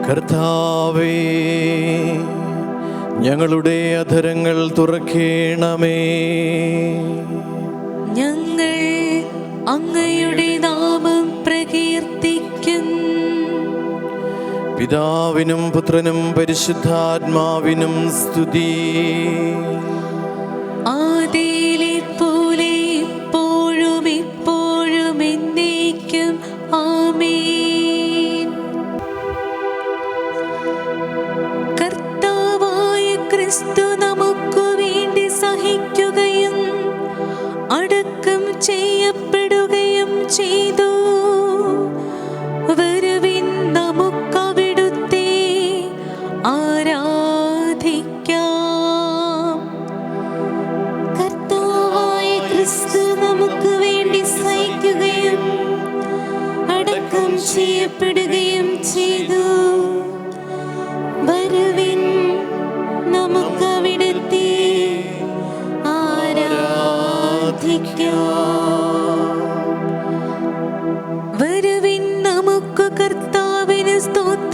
കർത്താവേ, ഞങ്ങളുടെ അധരങ്ങൾ തുറക്കേണമേ. ഞങ്ങൾ അങ്ങയുടെ നാമം പ്രകീർത്തിക്കും. പിതാവിനും പുത്രനും പരിശുദ്ധാത്മാവിനും സ്തുതി. ആദിയിലെ പോലെ ഇപ്പോഴും എപ്പോഴും എന്നേക്കും ആമേൻ. കർത്താവായ ക്രിസ്തു നമുക്കു വേണ്ടി സഹിക്കുകയും അടക്കം ചെയ്യപ്പെടുകയും ചെയ്തു. വരുവിൻ, നമുക്കവിടുത്തെ ആരാധിക്കാം. കർത്താവായ ക്രിസ്തു നമുക്ക് വേണ്ടി സഹിക്കുകയും അടക്കം ചെയ്യപ്പെടുകയും ചെയ്തു. വരുവിൻ, നമുക്കവിടുത്തെ ആരാധിക്കാം. വരുവിൻ, നമുക്ക് കർത്താവിന് സ്തോത്രമാലപിക്കാം.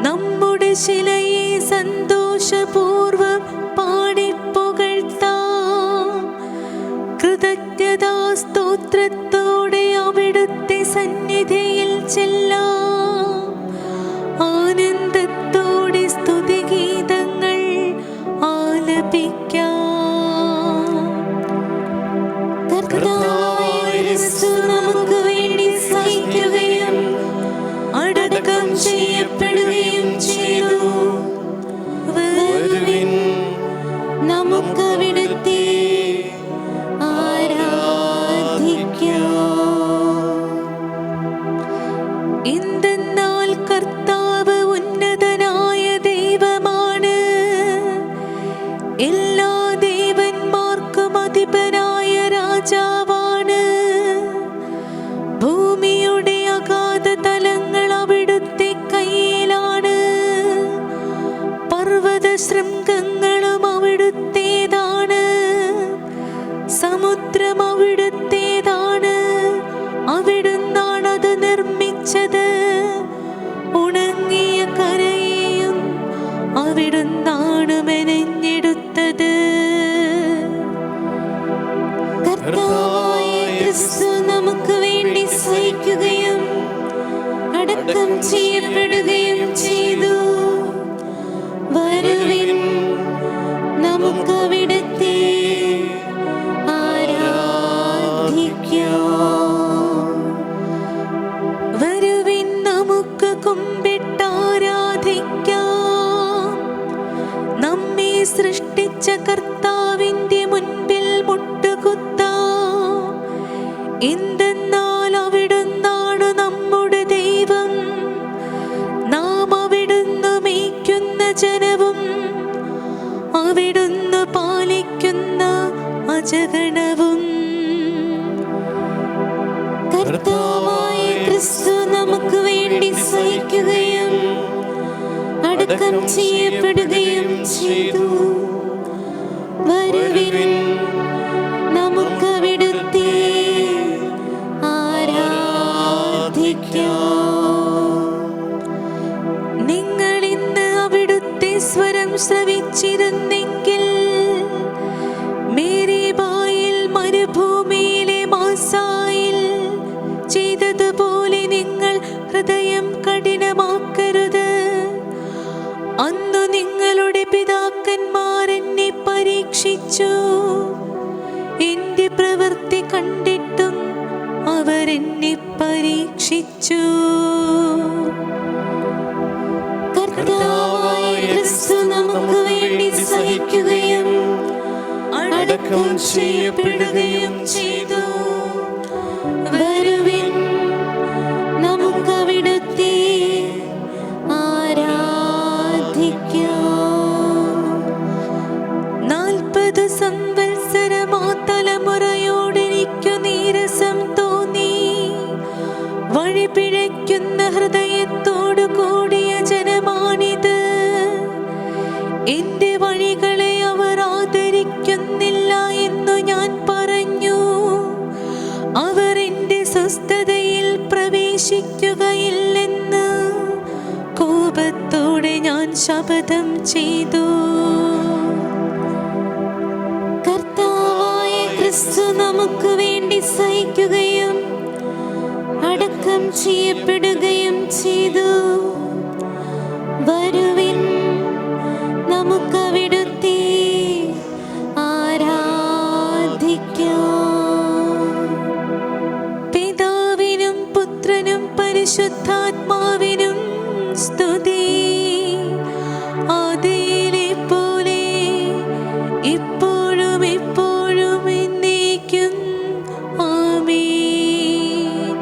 നമ്മുടെ ശിലയെ സന്തോഷപൂർവ്വം പാടിപ്പുകഴ്ത്താം. കൃതജ്ഞതാ സ്തോത്രത്തോടെ അവിടുത്തെ സന്നിധിയിൽ ചെല്ലാം. ആനന്ദത്തോടെ സ്തുതിഗീതങ്ങൾ ആലപിക്കാം. കർത്താവായ ക്രിസ്തു നമുക്ക് വേണ്ടി സഹിക്കുകയും അടക്കം ചെയ്യപ്പെടുകയും ചെയ്തു. വരുവിൻ, നമുക്കവിടുത്തെ ആരാധിക്കാം. എന്തെന്നാൽ കർത്താവ് ഉന്നതനായ ദൈവമാണ്. എല്ലാ ദേവന്മാർക്കും അധിപനായ രാജാവാണ്. ഭൂമിയുടെ അഗാധ തലങ്ങൾ അവിടുത്തെ കയ്യിലാണ്. പർവ്വത ശൃംഗങ്ങളും അവിടുത്തേതാണ്. സമുദ്രം അവിടുത്തേതാണ്. അവിടുന്നാണ് അത് നിർമ്മിച്ചത്. ഉണങ്ങിയ കരയെയും അവിടുന്നാണ് മെനഞ്ഞെടുത്തത്. കർത്താവായ ക്രിസ്തു നമുക്ക് വേണ്ടി സഹിക്കുകയും അടക്കം ചെയ്യപ്പെടുകയും ചെയ്തു. വരുവിൻ, നമുക്കവിടുത്തെ ആരാധിക്കാം. വരുവിൻ, നമുക്ക് കുമ്പിട്ടാരാധിക്കാം. നമ്മെ സൃഷ്ടിച്ച കർത്താവിന്റെ മുൻപിൽ മുട്ടുകുത്താം. എന്തെന്നാൽ അവിടുന്നാണ് നമ്മുടെ ദൈവം. നാം അവിടുന്ന് മേയ്ക്കുന്ന ജനവും അവിടുന്ന് പാലിക്കുന്ന അജഗണവും. കർത്താവായ ക്രിസ്തു നമുക്ക് വേണ്ടി സഹിക്കുകയും അടക്കം ചെയ്യപ്പെടുകയും ചെയ്തു. വരുവിൻ, നമുക്കവിടുത്തെ ആരാധിക്കാം. നിങ്ങൾ ഇന്ന് അവിടുത്തെ സ്വരം ശ്രവിച്ചിരുന്നെങ്കിൽ മേരിബായിൽ മരുഭൂമിയിലെ മാസായിൽ ചെയ്തതുപോലെ നിങ്ങൾ ഹൃദയം കഠിനമാക്കരുത്. അന്നു നിങ്ങളുടെ പിതാക്കന്മാർ എന്നെ പരീക്ഷിച്ചു. എന്റെ പ്രവൃത്തി കണ്ടിട്ടും അവരെന്നെ പരീക്ഷിച്ചു. കർത്താവായ ക്രിസ്തു നമുക്ക് വേണ്ടി സഹിക്കുകയും അടക്കം ചെയ്യപ്പെടുകയും ചെയ്തു. വരുവിൻ, നമുക്കവിടുത്തെ ആരാധിക്കാം. 40 സംവത്സരം ആ തലമുറയോടെനിക്കു നീരസം തോന്നി. വഴിപിഴയ്ക്കുന്ന ഹൃദയത്തോടു കൂടിയ ജനമാണിത്. എന്റെ വഴികളെ അവർ ആദരിക്കുന്നില്ല എന്നു ഞാൻ പറഞ്ഞു. അവർ എന്റെ സ്വസ്ഥതയിൽ പ്രവേശിക്കുകയില്ല. ദൈവത്തോടെ ഞാൻ ശപഥം ചെയ്തു. കർത്താവായ ക്രിസ്തു നമുക്ക് വേണ്ടി സഹിക്കുകയും അടക്കം ചെയ്യപ്പെടുകയും ചെയ്തു. വരുവിൻ, നമുക്കവിടുത്തെ ആരാധിക്കാം. പിതാവിനും പുത്രനും പരിശുദ്ധാത്മാവിനും സ്തുതി. ആദിയിലെ പോലെ ഇപ്പോഴും എപ്പോഴും എന്നേക്കും ആമേൻ.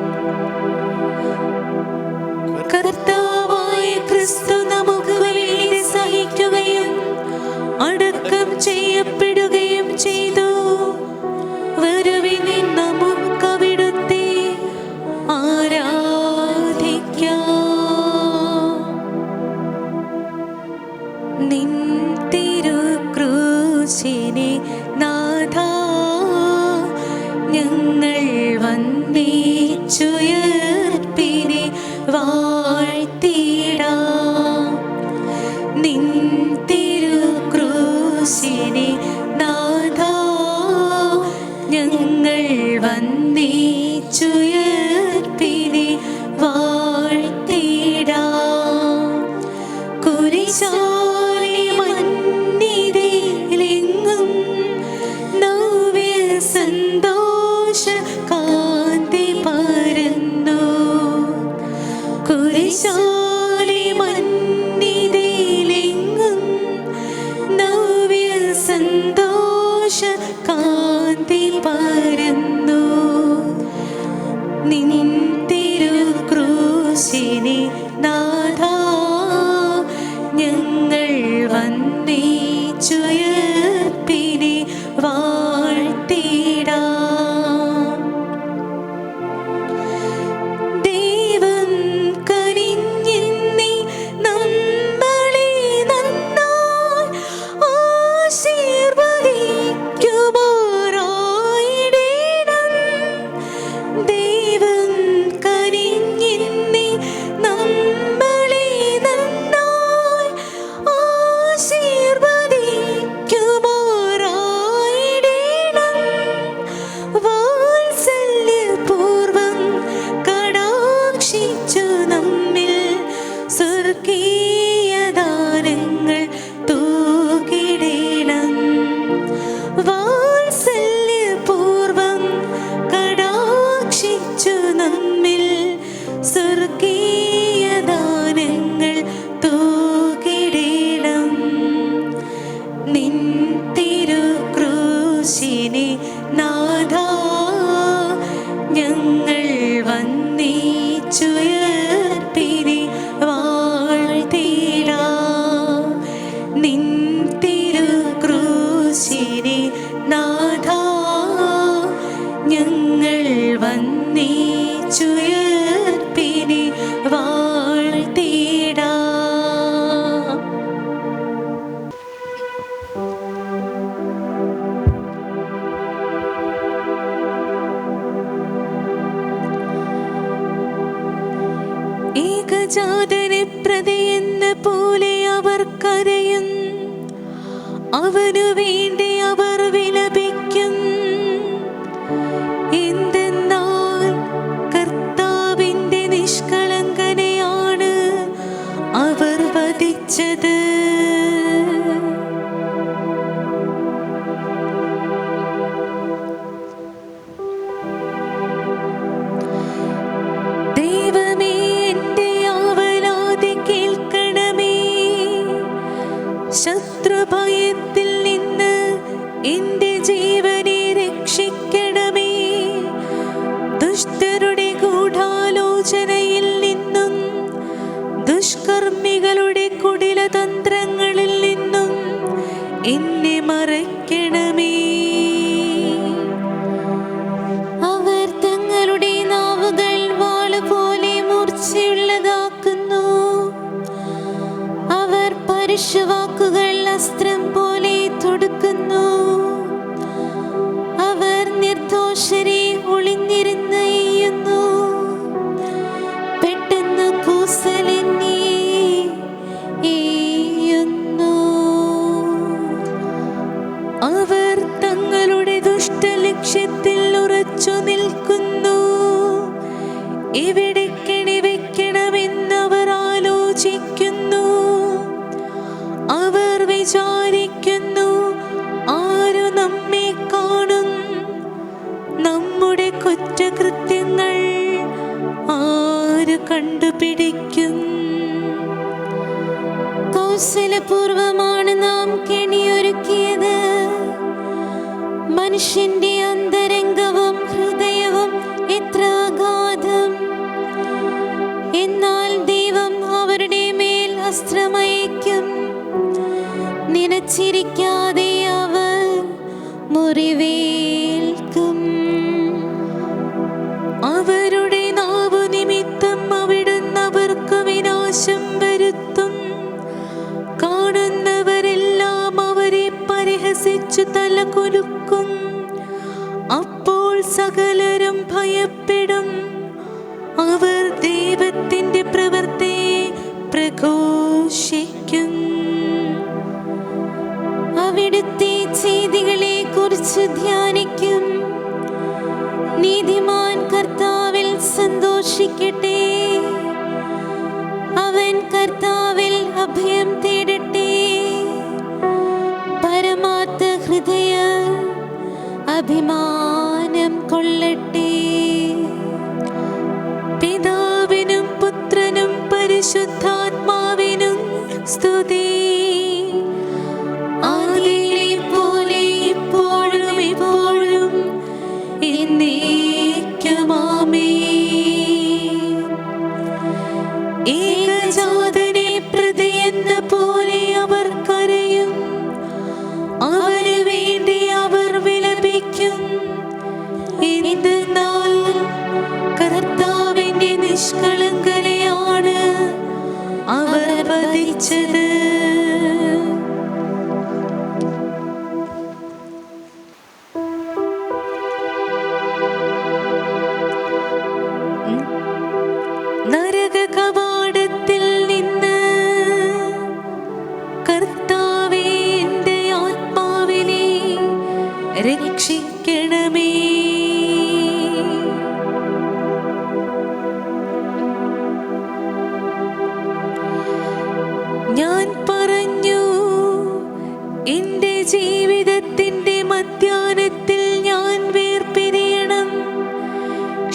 കർത്താവായ ക്രിസ്തു നമുക്ക് വേണ്ടി സഹിക്കുകയും അടക്കം ചെയ്യപ്പെടുകയും ചെയ്തു. വരുവിൻ, നമുക്കവിടുത്തെ ആരാധിക്കാം. നിൻ തിരുക്രൂശിനെ നാഥാ ഞങ്ങൾ വന്ദിച്ചുയർപ്പിനെ വാഴ്ത്തിടാം. നിൻ തിരുക്രൂശിനെ നാഥാ ഞങ്ങൾ വന്ദിച്ചുയർപ്പിനെ വാഴ്ത്തിടാം. കുരിശാലെ മന്നിതിലെങ്ങും നവ്യ സന്തോഷ കാന്തി പരന്നു. കുരിശാലെ മന്നിതിലെങ്ങും നവ്യ സന്തോഷ കാന്തി പരന്നു. നിൻ തിരുക്രൂശിനെ നാഥാ ഞങ്ങൾ വന്ദിച്ചുയർപ്പിനെ വാഴ്ത്തിടാം. ദൈവം കനിഞ്ഞെന്നേ നമ്മളെ നന്നായി ആശീർവദിക്കുമാറായിടണം. ദൈവം കനിഞ്ഞെന്നേ നമ്മളെ നന്നായി ആശീർവദിക്കുമാറായിടണം. വാത്സല്യപൂർവം കടാക്ഷിച്ചു നമ്മിൽ സ്വർഗീയദാനങ്ങൾ തൂകിടണം. വാത്സല്യപൂർവം കടാക്ഷിച്ചു നമ്മിൽ സ്വർഗീയദാനങ്ങൾ തൂകിടണം. നിൻ തിരുക്രൂശിനെ നാഥാ ഞങ്ങൾ വന്ദിച്ചുയർപ്പിനെ വാഴ്ത്തിടാം. നിൻ തിരുക്രൂശിനെ നാഥാ ഞങ്ങൾ വന്ദിച്ചുയർപ്പിനെ വാഴ്ത്തിടാം. ഏകജാതനെ പ്രതിയെന്ന പോലെ അവർ കരയും. അവനു വേണ്ടി അവർ വിലപിക്കും. എന്തെന്നാൽ കർത്താവിന്റെ നിഷ്കളങ്കനെയാണ് അവർ വധിച്ചത്. ദൈവമേ, എന്റെ ആവലാതി കേൾക്കണമേ. ശത്രുഭയത്തിൽ നിന്ന് എന്റെ ജീവനെ രക്ഷിക്കണമേ. ദുഷ്ടരുടെ ഗൂഢാലോചനയിൽ നിന്നും ദുഷ്കർമ്മികളുടെ കുടിലതന്ത്രങ്ങളിൽ നിന്നും എന്നെ മറയ്ക്കണമേ. അവർ തങ്ങളുടെ നാവുകൾ വാള് പോലെ മൂർച്ചയുള്ളതാക്കുന്നു. അവർ പരുഷവാക്കുകൾ അസ്ത്രം പോലെ തൊടുക്കുന്നു. അവർ നിർദോഷരെ ഒളിഞ്ഞിരുന്ന് എയ്യുന്നു. പെട്ടെന്ന് കൂസലെന്നെ വിചാരിക്കുന്നു, ആരു നമ്മെ കാണും? നമ്മുടെ കുറ്റകൃത്യങ്ങൾ ആര് കണ്ടുപിടിക്കും? കൗശലപൂർവമാണ് നാം കെണിയൊരുക്കിയത്. മനുഷ്യന്റെ അന്തരംഗവും ഹൃദയവും എത്ര അഗാധം! എന്നാൽ ദൈവം അവരുടെ മേൽ അസ്ത്രമയക്കും. നിലച്ചിരിക്കാതെ അവർ മുറിവേൽക്കും. അവരുടെ നാവു നിമിത്തം അവിടുന്ന് അവർക്ക് വിനാശം വരുത്തും. കാണുന്നവരെല്ലാം അവരെ പരിഹസിച്ചു തലകുലുക്കും. അപ്പോൾ സകലരും ഭയപ്പെടും. അവർ ദൈവത്തിന്റെ പ്രവൃത്തിയെ പ്രഘോഷിക്കും. അവിടുത്തെ ചെയ്തികളെ കുറിച്ച് ധ്യാനിക്കും. നീതിമാൻ കർത്താവിൽ സന്തോഷിക്കട്ടെ. അവൻ കർത്താവിൽ അഭയം തേടട്ടെ. പരമാർത്ഥ ഹൃദയ അഭിമാനം കൊള്ളട്ടെ. പിതാവിനും പുത്രനും പരിശുദ്ധാത്മാവിനും സ്തുതി. ആദിയിലെ പോലെ ഇപ്പോഴും എപ്പോഴും എന്നേക്കും ആമേൻ. ഏകജാതനെ പ്രതി എന്ന പോലെ അവർ കരയും. അവന് വേണ്ടി അവർ വിലപിക്കും. എന്തെന്നാൽ കർത്താവിന്റെ നിഷ്കളങ്കരെയാണ് അവർ വധിച്ചത്. നരക കവാടത്തിൽ നിന്ന് കർത്താവേ എൻ്റെ ആത്മാവിനെ രക്ഷിക്കണമേ. ഞാൻ പറഞ്ഞു, എൻ്റെ ജീവിതത്തിൻ്റെ മധ്യാഹ്നത്തിൽ ഞാൻ വേർപിരിയണം.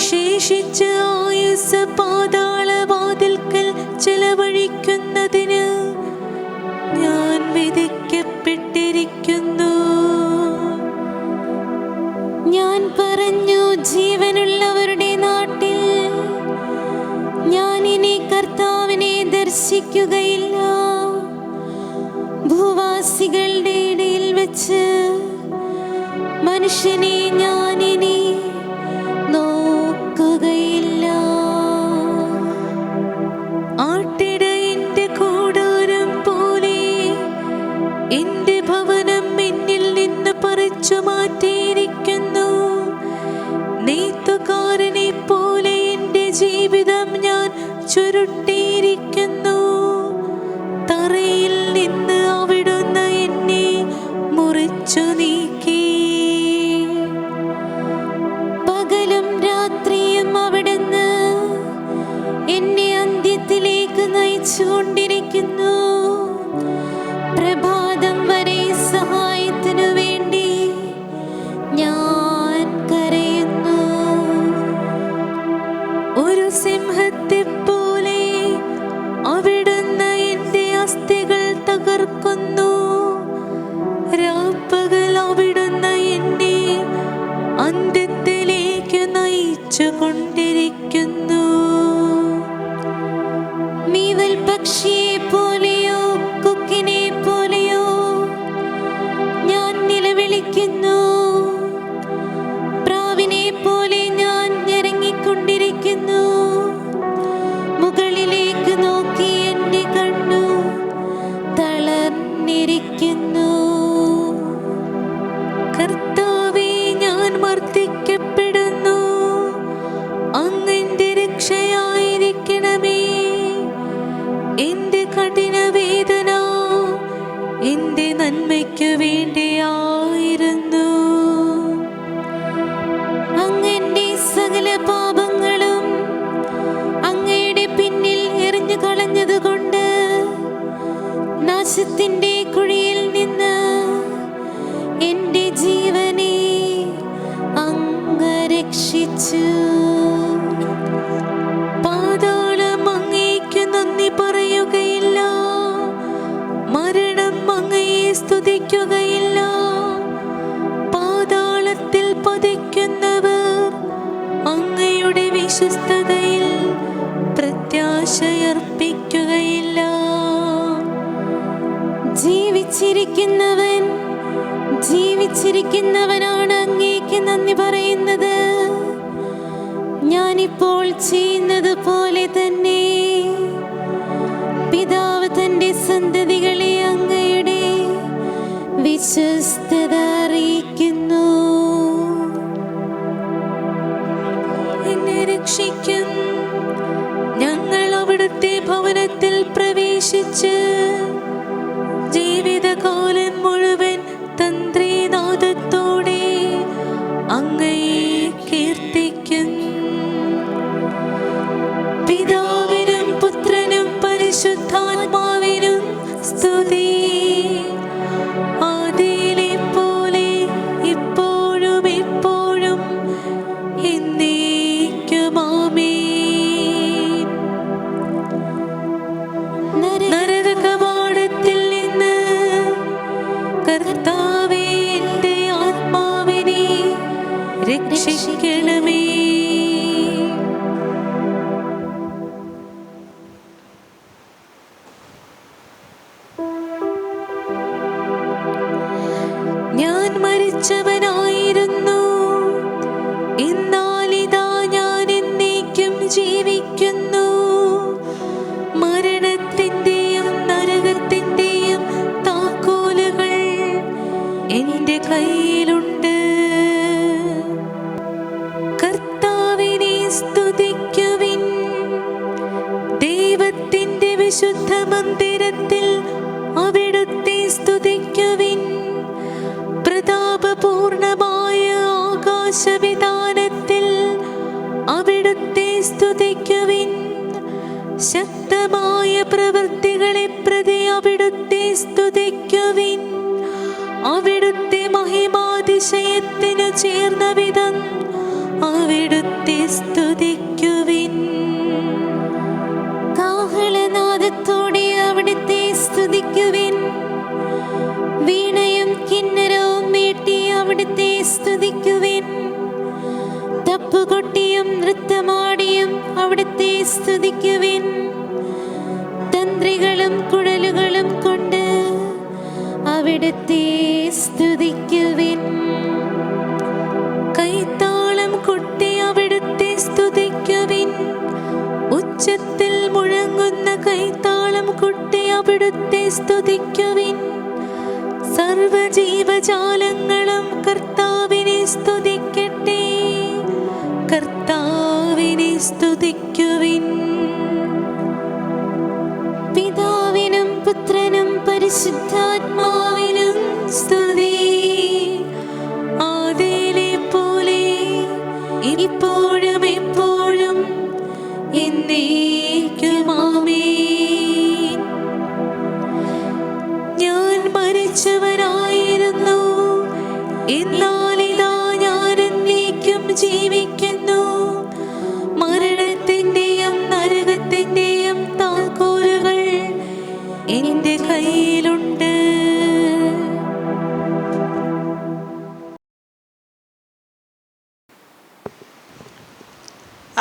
ശേഷിച്ച ആയുസ് പാതാളവാതിൽക്കൽ ചെലവഴിക്കുന്നതിന് ഞാൻ വിധിക്കപ്പെട്ടിരിക്കുന്നു. ഞാൻ പറഞ്ഞു, ജീവനുള്ളവരുടെ നാട്ടിൽ ഞാൻ ഇനി കർത്താവിനെ ദർശിക്കുകയില്ല. ഭൂവാസികളുടെ ഇടയിൽ വെച്ച് മനുഷ്യനെ ഞാൻ ഇനി നോക്കുകയില്ല. ആട്ടിടയന്റെ കൂടാരം പോലെ എന്റെ ഭവനം എന്നിൽ നിന്ന് പറിച്ചു മാറ്റിയിരിക്കുന്നു. നെയ്ത്തുകാരനെ പോലെ എന്റെ ജീവിതം ഞാൻ ചുരുട്ടിയിരിക്കുന്നു. തറയിൽ നിന്ന് അവിടുന്ന് എന്നെ മുറിച്ചു നീക്കി. പകലും രാത്രിയും അവിടുന്ന് എന്നെ അന്ത്യത്തിലേക്ക് നയിച്ചുകൊണ്ടിരിക്കുന്നു. പ്രഭാതം വരെ സഹായത്തിനു വേണ്ടി ഞാൻ കരയുന്നു. ഒരു സിംഹത്തെ പോലെ അവിടുന്ന് എന്റെ അസ്ഥികൾ തകർക്കുന്നു. രാപ്പകൽ അവിടുന്ന് എന്നെ അന്ത്യത്തിലേക്ക് നയിച്ചു കൊണ്ടിരിക്കുന്നു. മീവൽ പക്ഷിയെ പോലെയോ കൊക്കിനെ പോലെയോ ഞാൻ നിലവിളിക്കുന്നു. പ്രാവിനെ പോലെ ഞാൻ ഞരങ്ങിക്കൊണ്ടിരിക്കുന്നു. മുകളിലേക്ക് നോക്കി എന്റെ കണ്ണു തളർന്നിരിക്കുന്നു. കർത്താവേ, ഞാൻ മർദ്ദിക്കപ്പെടുന്നു. അങ്ങെന്റെ രക്ഷയായിരിക്കണമേ. എന്റെ കഠിന വേദന എന്റെ നന്മയ്ക്കു വേണ്ടിയായിരുന്നു. അങ്ങെന്റെ സകല പാപങ്ങളും അങ്ങയുടെ പിന്നിൽ എറിഞ്ഞു കളഞ്ഞതുകൊണ്ട് നാശത്തിന്റെ കുഴിയിൽ ജീവിച്ചിരിക്കുന്നവനാണ് അങ്ങേക്ക് നന്ദി പറയുന്നത്. ഞാനിപ്പോൾ ചെയ്യുന്നത് പോലെ തന്നെ പിതാവ് തന്റെ സന്തതികളെ അങ്ങയുടെ വിശ്വസ്തത അറിയിക്കുന്നു. എന്നെ രക്ഷിക്കും. ഞങ്ങൾ അവിടുത്തെ ഭവനത്തിൽ പ്രവേശിച്ച് ജീവിതകാലം മുഴുവൻ തന്ത്രീനാദത്തോടെ അങ്ങയെ കീർത്തിക്കും. പിതാവിനും പുത്രനും പരിശുദ്ധാത്മാവിനും സ്തുതി. ആദിയിലെ പോലെ ഇപ്പോഴും എപ്പോഴും എന്നേക്കും ആമേൻ. നരകവാടത്തിൽ നിന്ന് കർത്താവേ എൻ്റെ ആത്മാവിനെ രക്ഷിക്കണമേ. ഞാൻ മരിച്ചവനായിരുന്നു, എന്നാൽ ഇതാ ഞാൻ എന്നേക്കും ജീവിക്കുന്നു. മരണത്തിന്റെയും നരകത്തിന്റെയും താക്കോലുകൾ എൻ്റെ കയ്യിലുണ്ട്. കർത്താവിനെ സ്തുതിക്കുവിൻ. ദൈവത്തിന്റെ വിശുദ്ധ മന്ദിരത്തിൽ അവിടുത്തെ സ്തുതിക്കുവിൻ. പ്രതാപപൂർണമായ ആകാശവിതാനത്തിൽ അവിടുത്തെ സ്തുതിക്കുവിൻ. ശക്തമായ പ്രവൃത്തികളെ പ്രതി അവിടുത്തെ സ്തുതിക്കുവിൻ. അവിടുത്തെ മഹിമാതിശയത്തിനു ചേർന്ന വിധം അവിടുത്തെ സ്തുതിക്കുവിൻ. കാഹളനാദത്തോടെ അവിടുത്തെ സ്തുതിക്കുവിൻ. വീണയും കിന്നരവും മീട്ടി അവിടുത്തെ സ്തുതിക്കുവിൻ. തപ്പുകൊട്ടിയും നൃത്തമാടിയും അവിടുത്തെ സ്തുതിക്കുവിൻ. തന്ത്രികളും കുഴലുകളും കൊണ്ട് അവിടുത്തെ സ്തുതിക്കുവിൻ. കൈത്താളം കൊട്ടി അവിടുത്തെ സ്തുതിക്കുവിൻ. ഉച്ചത്തിൽ മുഴങ്ങുന്ന കൈത്താളം കൊട്ടി അവിടുത്തെ സ്തുതിക്കുവിൻ. സർവജീവജാലങ്ങളും കർത്താവിനെ സ്തുതിക്കട്ടെ. കർത്താവിനെ സ്തുതിക്കുവിൻ. പിതാവിനും പുത്രനും പരിശുദ്ധാത്മാവിനും സ്തുതി. ആദിയിലെ പോലെ ഇപ്പോഴും എപ്പോഴും എന്നേക്കും ആമേൻ. ഞാൻ മരിച്ചവനായിരുന്നു, എന്നാൽ ഇതാ ഞാൻ എന്നേക്കും ജീവിക്കുന്നു. മരണത്തിന്റെയും നരകത്തിന്റെയും താക്കോലുകൾ എൻ്റെ കയ്യിലുണ്ട്.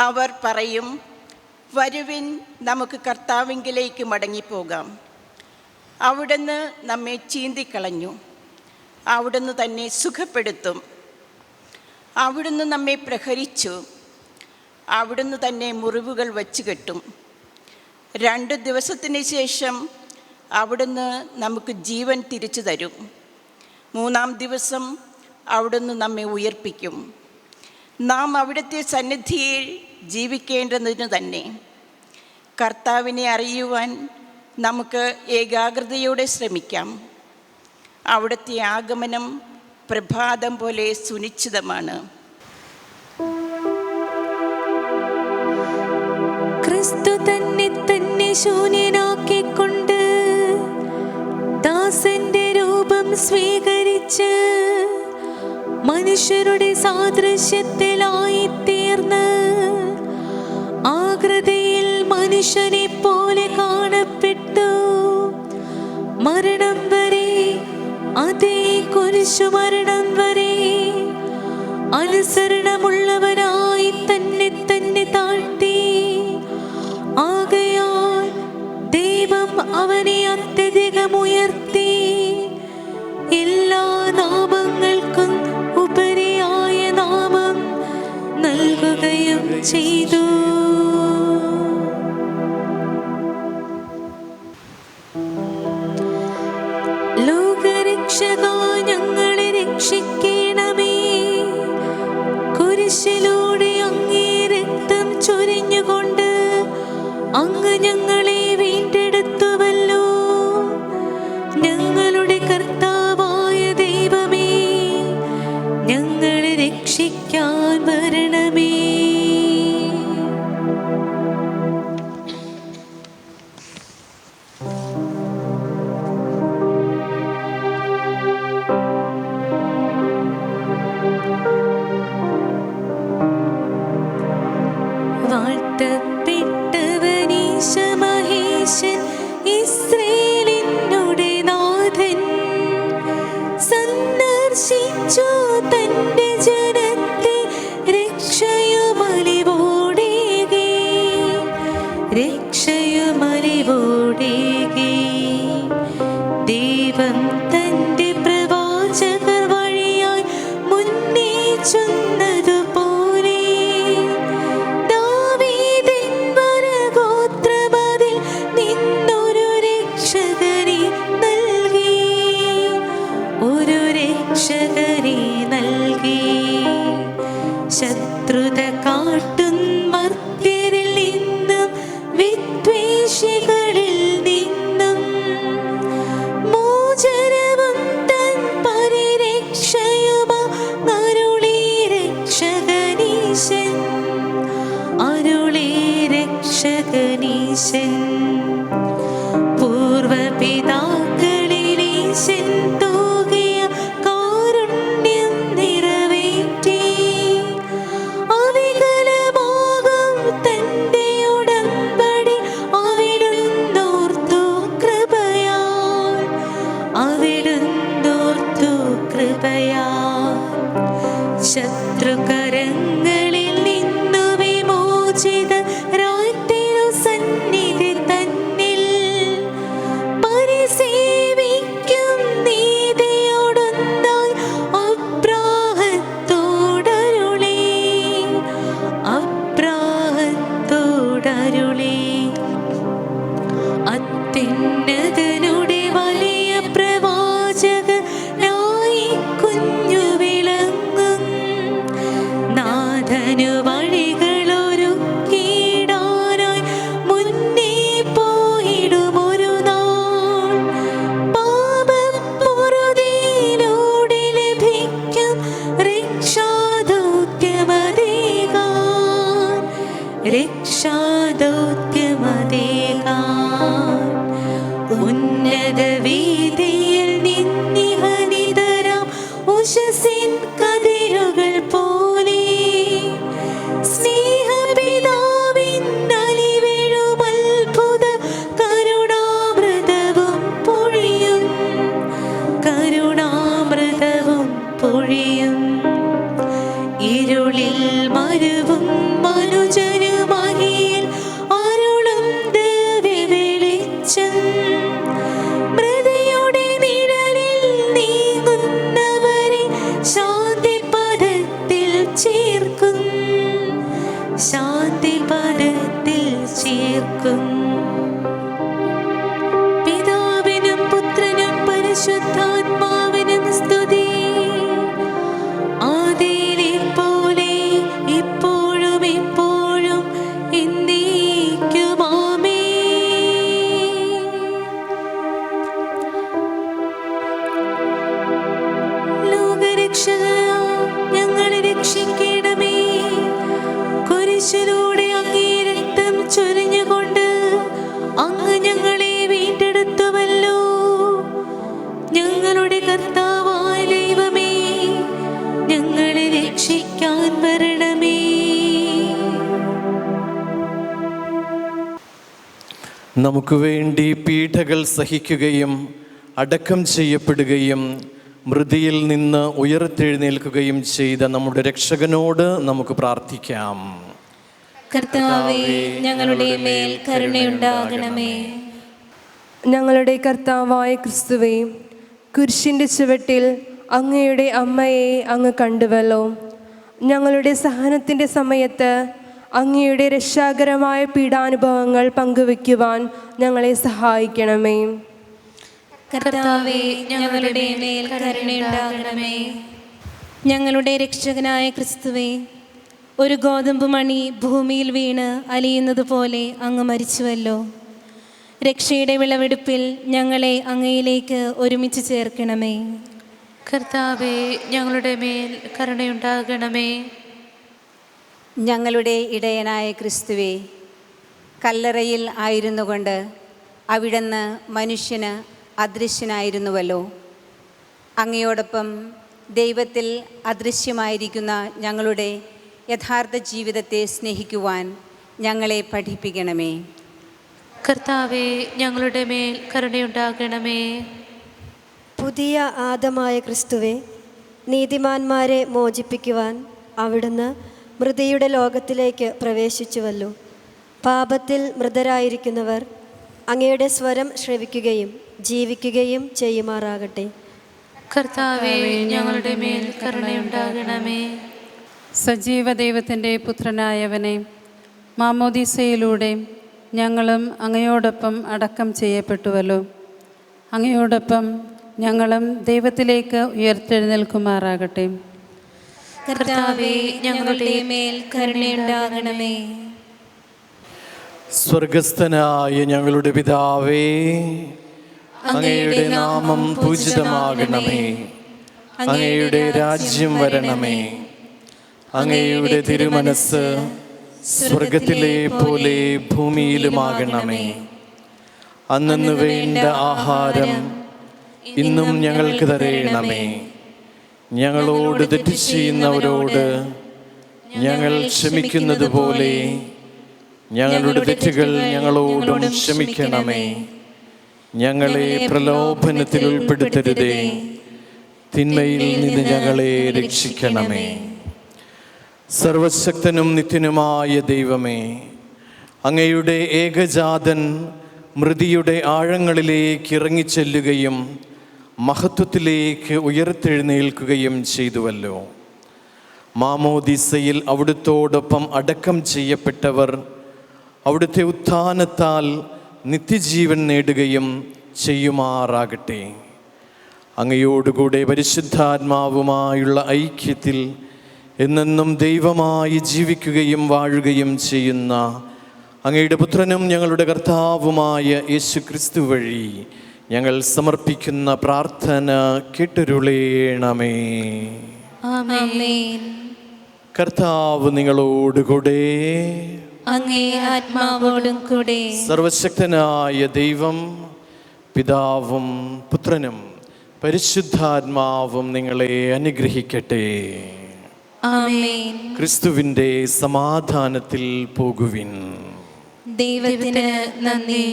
അവർ പറയും, വരുവിൻ, നമുക്ക് കർത്താവിങ്കിലേക്ക് മടങ്ങിപ്പോകാം. അവിടുന്ന് നമ്മെ ചീന്തിക്കളഞ്ഞു, അവിടുന്ന് തന്നെ സുഖപ്പെടുത്തും. അവിടുന്ന് നമ്മെ പ്രഹരിച്ചു, അവിടുന്ന് തന്നെ മുറിവുകൾ വച്ചുകെട്ടും. 2 ദിവസത്തിന് ശേഷം അവിടുന്ന് നമുക്ക് ജീവൻ തിരിച്ചു തരും. 3-ാം ദിവസം അവിടുന്ന് നമ്മെ ഉയർപ്പിക്കും. നാം അവിടുത്തെ സന്നിധിയിൽ ജീവിക്കേണ്ടതിന് തന്നെ. കർത്താവിനെ അറിയുവാൻ നമുക്ക് ഏകാഗ്രതയോടെ ശ്രമിക്കാം. അവിടുത്തെ ആഗമനം പ്രഭാതം പോലെ സുനിശ്ചിതമാണ്. ക്രിസ്തു തന്നെ ശൂന്യനാക്കിക്കൊണ്ട് ദാസന്റെ രൂപം സ്വീകരിച്ച് മനുഷ്യരുടെ സാദൃശ്യത്തിലായി തീർന്ന് ആകൃതിയിൽ മനുഷ്യനെ പോലെ കാണപ്പെട്ടു. മരണം വരെ, അതേ കുരിശുമരണം വരെ അനുസരണമുള്ളവനായി തന്നെ താഴ്ത്തി. ആകയാൽ ദൈവം അവനെ അത്യധികം ഉയർത്തി ചെയ്തു. ലോകരക്ഷക ഞങ്ങളെ രക്ഷിക്കണമേ. കുരിശിലൂടെ അങ്ങേ രക്തം ചൊരിഞ്ഞുകൊണ്ട് അങ്ങ് ഞങ്ങളെ വീണ്ടെടുത്തുവല്ലോ. ഞങ്ങളുടെ കർത്താവായ ദൈവമേ, ഞങ്ങളെ രക്ഷിക്കാൻ വരണമേ. വാഴ്ത്തപ്പെട്ടവനീശമഹേശൻ, ഇസ്രായേലിനുടെ നാഥൻ, സന്ദർശിച്ചു തന്റെ ജനത്തെ രക്ഷയുമലിവോടേകി. ദൈവം തന്റെ പ്രവാചകർ വഴിയായി മുന്നേ ചൊന്നതുപോലെ ദാവീദിൻ വരഗോത്രമതിൽ നിന്നൊരു രക്ഷകനെ നൽകി. ശത്രുത കാട്ടും മർത്യരിൽ നിന്നും വിദ്വേഷികളിൽ നിന്നും മോചനവും തൻ പരിരക്ഷയുമരുളി രക്ഷകനീശൻ. പൂർവപിതാക്കളിലീശൻ തൂകിയ കാരുണ്യം നിറവേറ്റി അവികലമാകും തന്റെ ഉടമ്പടി അവിടുന്നോർത്തു കൃപയാൽ ശത്രുകരങ്ങളിൽ നിന്നു വിമോചിതരായിത്തീരു സന്നിധി തന്നിൽ പരിസേവിക്കും നീതിയോടൊന്നായി അബ്രാഹത്തോടരുളി. അത്യുന്നതനുടെ വലിയ പ്രവാചകനായി കുഞ്ഞു വിളങ്ങും നാഥനു വഴികളൊരുക്കിയിടാനായി മുന്നേ പോയിടുമൊരു നാൾ. പാപപ്പൊറുതിയിലൂടെ ലഭിക്കും രക്ഷാദൗത്യമതേകാൻ ഉന്നത വീതിയിൽ നിന്നിഹനിതരാം ഉഷസിൻ കതിരുകൾ പോലെ സ്നേഹപിതാവിൻ അലിവീഴും അത്ഭുത കരുണാമൃതവും പൊഴിയും. ഇരുളിൽ മരുവും മനുജനുമഹിയിൽ അരുളും ദിവ്യ വെളിച്ചം. മൃതിയുടെ നിഴലിൽ നീങ്ങുന്നവരെ ശാന്തിപദത്തിൽ ചേർക്കും. പിതാവിനും പുത്രനും പരിശുദ്ധാത്മാവിനും സ്തുതി. ആദിയിലെ പോലെ ഇപ്പോഴും എന്നേക്കും ആമേൻ. ലോകരക്ഷക ഞങ്ങളെ രക്ഷിക്കണമേ. കുരിശിലൂടെ അങ്ങേ രക്തം ചൊരിഞ്ഞുകൊണ്ട് അങ്ങ് ഞങ്ങളെ വീണ്ടെടുത്തുവല്ലോ. ഞങ്ങളുടെ കർത്താവായ ദൈവമേ, ഞങ്ങളെ രക്ഷിക്കാൻ വരണമേ. നമുക്ക് വേണ്ടി പീഡകൾ സഹിക്കുകയും അടക്കം ചെയ്യപ്പെടുകയും മൃതിയിൽ നിന്ന് ഉയർത്തെഴുന്നേൽക്കുകയും ചെയ്ത നമ്മുടെ രക്ഷകനോട് നമുക്ക് പ്രാർത്ഥിക്കാം. കർത്താവേ, ഞങ്ങളുടെ മേൽ കരുണയുണ്ടാകണമേ. ഞങ്ങളുടെ കർത്താവായ ക്രിസ്തുവേ, കുരിശിൻ്റെ ചുവട്ടിൽ അങ്ങയുടെ അമ്മയെ അങ്ങ് കണ്ടുവല്ലോ. ഞങ്ങളുടെ സഹനത്തിൻ്റെ സമയത്ത് അങ്ങയുടെ രക്ഷാകരമായ പീഡാനുഭവങ്ങൾ പങ്കുവയ്ക്കുവാൻ ഞങ്ങളെ സഹായിക്കണമേ. കർത്താവേ, ഞങ്ങളുടെ മേൽ കരുണയുണ്ടാകണമേ. ഞങ്ങളുടെ രക്ഷകനായ ക്രിസ്തുവേ, ഒരു ഗോതമ്പ് മണി ഭൂമിയിൽ വീണ് അലിയുന്നത് പോലെ അങ്ങ് മരിച്ചുവല്ലോ. രക്ഷയുടെ വിളവെടുപ്പിൽ ഞങ്ങളെ അങ്ങയിലേക്ക് ഒരുമിച്ച് ചേർക്കണമേ. കർത്താവേ, ഞങ്ങളുടെ മേൽ കരുണയുണ്ടാകണമേ. ഞങ്ങളുടെ ഇടയനായ ക്രിസ്തുവേ, കല്ലറയിൽ ആയിരുന്നു കൊണ്ട് അവിടുന്ന് മനുഷ്യന് അദൃശ്യനായിരുന്നുവല്ലോ. അങ്ങയോടൊപ്പം ദൈവത്തിൽ അദൃശ്യമായിരിക്കുന്ന ഞങ്ങളുടെ യഥാർത്ഥ ജീവിതത്തെ സ്നേഹിക്കുവാൻ ഞങ്ങളെ പഠിപ്പിക്കണമേ. കർത്താവേ, ഞങ്ങളുടെ മേൽ കരുണയുണ്ടാകണമേ. പുതിയ ആദമായ ക്രിസ്തുവേ, നീതിമാന്മാരെ മോചിപ്പിക്കുവാൻ അവിടുന്ന് മൃതിയുടെ ലോകത്തിലേക്ക് പ്രവേശിച്ചുവല്ലോ. പാപത്തിൽ മൃതരായിരിക്കുന്നവർ അങ്ങയുടെ സ്വരം ശ്രവിക്കുകയും ജീവിക്കുകയും ചെയ്യുമാറാകട്ടെ. കർത്താവേ, ഞങ്ങളുടെ മേൽ കരുണയുണ്ടാകണമേ. സജീവ ദൈവത്തിൻ്റെ പുത്രനായവനെ, മാമോദീസയിലൂടെ ഞങ്ങളും അങ്ങയോടൊപ്പം അടക്കം ചെയ്യപ്പെട്ടുവല്ലോ. അങ്ങയോടൊപ്പം ഞങ്ങളും ദൈവത്തിലേക്ക് ഉയർത്തെഴുന്നേൽക്കുമാറാകട്ടെ. കർത്താവേ, ഞങ്ങളുടെ മേൽ കരുണയുണ്ടാകണമേ. സ്വർഗസ്ഥനായ ഞങ്ങളുടെ പിതാവേ, അങ്ങയുടെ നാമം പൂജിതമാകണമേ. അങ്ങയുടെ രാജ്യം വരണമേ. അങ്ങയുടെ തിരുമനസ് സ്വർഗത്തിലെ പോലെ ഭൂമിയിലുമാകണമേ. അന്നന്ന് വേണ്ട ആഹാരം ഇന്നും ഞങ്ങൾക്ക് തരയണമേ. ഞങ്ങളോട് തെറ്റ് ചെയ്യുന്നവരോട് ഞങ്ങൾ ക്ഷമിക്കുന്നത് പോലെ ഞങ്ങളുടെ തെറ്റുകൾ ഞങ്ങളോടും ക്ഷമിക്കണമേ. ഞങ്ങളെ പ്രലോഭനത്തിൽ ഉൾപ്പെടുത്തരുതേ, തിന്മയിൽ നിന്ന് ഞങ്ങളെ രക്ഷിക്കണമേ. സർവശക്തനും നിത്യനുമായ ദൈവമേ, അങ്ങയുടെ ഏകജാതൻ മൃതിയുടെ ആഴങ്ങളിലേക്ക് ഇറങ്ങിച്ചെല്ലുകയും മഹത്വത്തിലേക്ക് ഉയർത്തെഴുന്നേൽക്കുകയും ചെയ്തുവല്ലോ. മാമോദീസയിൽ അവിടുത്തോടൊപ്പം അടക്കം ചെയ്യപ്പെട്ടവർ അവിടുത്തെ ഉത്ഥാനത്താൽ നിത്യജീവൻ നേടുകയും ചെയ്യുമാറാകട്ടെ. അങ്ങയോടുകൂടെ പരിശുദ്ധാത്മാവുമായുള്ള ഐക്യത്തിൽ എന്നെന്നും ദൈവമായി ജീവിക്കുകയും വാഴുകയും ചെയ്യുന്ന അങ്ങയുടെ പുത്രനും ഞങ്ങളുടെ കർത്താവുമായ യേശു ക്രിസ്തു വഴി ഞങ്ങൾ സമർപ്പിക്കുന്ന പ്രാർത്ഥന കേട്ടരുളേണമേ. ആമേൻ. കർത്താവ് നിങ്ങളോടുകൂടെ, അങ്ങേ ആത്മാവോടും കൂടെ. സർവശക്തനായ ദൈവം പിതാവും പുത്രനും പരിശുദ്ധാത്മാവും നിങ്ങളെ അനുഗ്രഹിക്കട്ടെ. ആമേൻ. ക്രിസ്തുവിൻ്റെ സമാധാനത്തിൽ പോകുവിൻ. ദൈവത്തിന് നന്ദി.